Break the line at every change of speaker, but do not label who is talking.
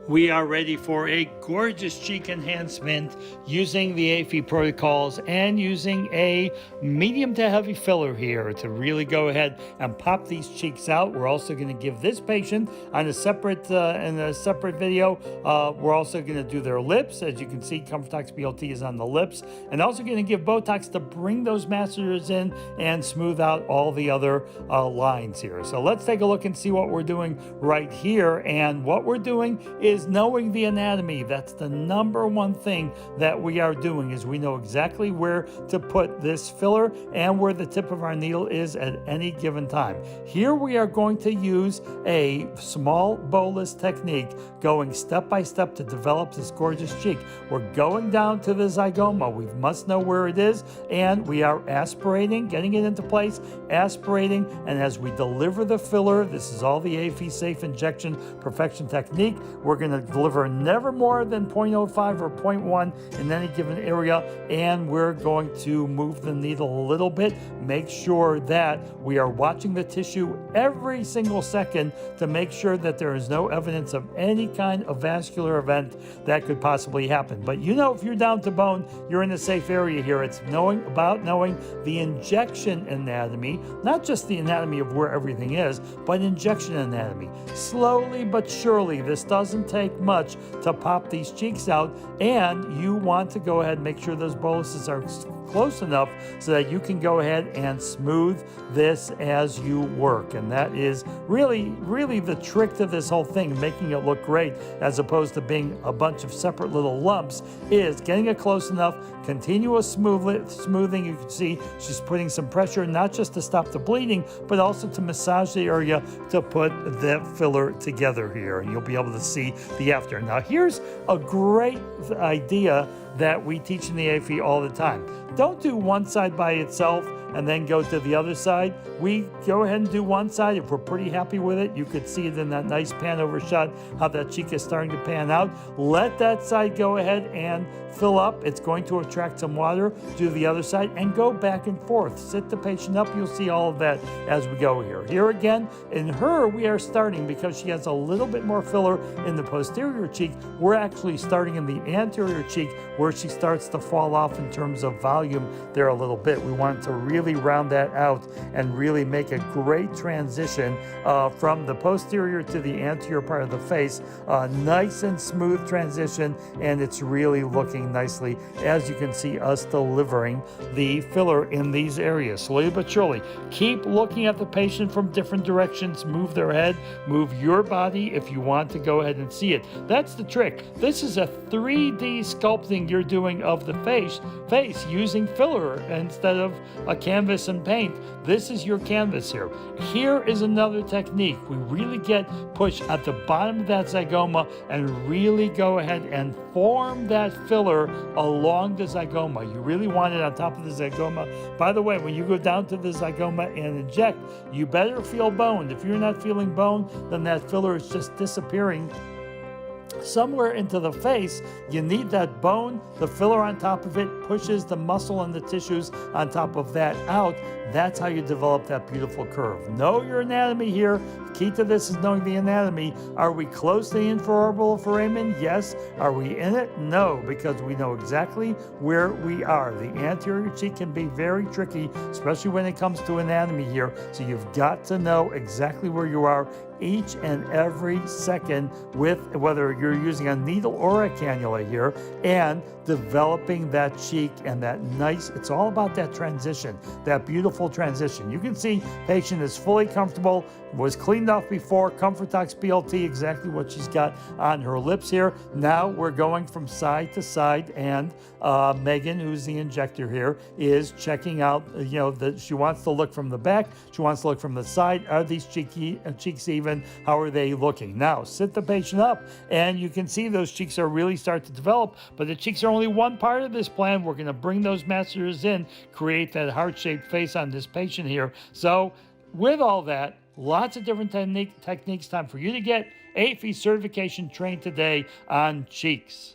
We are ready for a gorgeous cheek enhancement using the AAFE protocols and using a medium to heavy filler here to really go ahead and pop these cheeks out. We're also going to give this patient on a separate in a separate video. We're also going to do their lips. As you can see, ComfortTox BLT is on the lips, and also going to give Botox to bring those masseters in and smooth out all the other lines here. So let's take a look and see what we're doing right here. And what we're doing is knowing the anatomy. That's the number one thing that we are doing, is we know exactly where to put this filler and where the tip of our needle is at any given time. Here we are going to use a small bolus technique, going step by step to develop this gorgeous cheek. We're going down to the zygoma. We must know where it is, and we are aspirating, getting it into place, aspirating, and as we deliver the filler, this is all the AAFE safe injection perfection technique. We're going to deliver never more than 0.05 or 0.1 in any given area, and we're going to move the needle a little bit. Make sure that we are watching the tissue every single second to make sure that there is no evidence of any kind of vascular event that could possibly happen. But you know, if you're down to bone, you're in a safe area here. It's knowing the injection anatomy, not just the anatomy of where everything is, but injection anatomy. Slowly but surely, this doesn't take much to pop these cheeks out, and you want to go ahead and make sure those boluses are close enough so that you can go ahead and smooth this as you work. And that is really the trick to this whole thing, making it look great as opposed to being a bunch of separate little lumps, is getting it close enough, continuous smoothing. You can see she's putting some pressure, not just to stop the bleeding, but also to massage the area to put the filler together here. And you'll be able to see the after. Now here's a great idea that we teach in the AAFE all the time. Don't do one side by itself and then go to the other side. We go ahead and do one side. If we're pretty happy with it, you could see it in that nice pan over shot, how that cheek is starting to pan out. Let that side go ahead and fill up. It's going to attract some water. Do the other side and go back and forth. Sit the patient up. You'll see all of that as we go here. Here again, in her, we are starting, because she has a little bit more filler in the posterior cheek, we're actually starting in the anterior cheek where she starts to fall off in terms of volume there a little bit. We want to really round that out and really make a great transition from the posterior to the anterior part of the face. Nice and smooth transition, and it's really looking nicely, as you can see us delivering the filler in these areas. Slowly but surely, keep looking at the patient from different directions. Move their head, move your body if you want to go ahead and see it. That's the trick. This is a 3D sculpting you're doing of the face using filler instead of a canvas and paint. This is your canvas here. Here is another technique. We really get push at the bottom of that zygoma and really go ahead and form that filler along the zygoma. You really want it on top of the zygoma. By the way, when you go down to the zygoma and inject, you better feel bone. If you're not feeling bone, then that filler is just disappearing somewhere into the face. You need that bone. The filler on top of it pushes the muscle and the tissues on top of that out. That's how you develop that beautiful curve. Know your anatomy here. Key to this is knowing the anatomy. Are we close to the infraorbital foramen? Yes. Are we in it? No, because we know exactly where we are. The anterior cheek can be very tricky, especially when it comes to anatomy here. So you've got to know exactly where you are each and every second, with whether you're using a needle or a cannula here, and developing that cheek and that nice, it's all about that transition, that beautiful transition. You can see patient is fully comfortable, was cleaned off before, ComfortTox BLT, exactly what she's got on her lips here. Now we're going from side to side, and Megan, who's the injector here, is checking out, she wants to look from the back, she wants to look from the side. Are these cheeks even? How are they looking? Now sit the patient up, and you can see those cheeks are really starting to develop, but the cheeks are only one part of this plan. We're going to bring those masseters in, create that heart-shaped face on this patient here. So with all that, lots of different techniques. Time for you to get AAFE certification trained today on cheeks.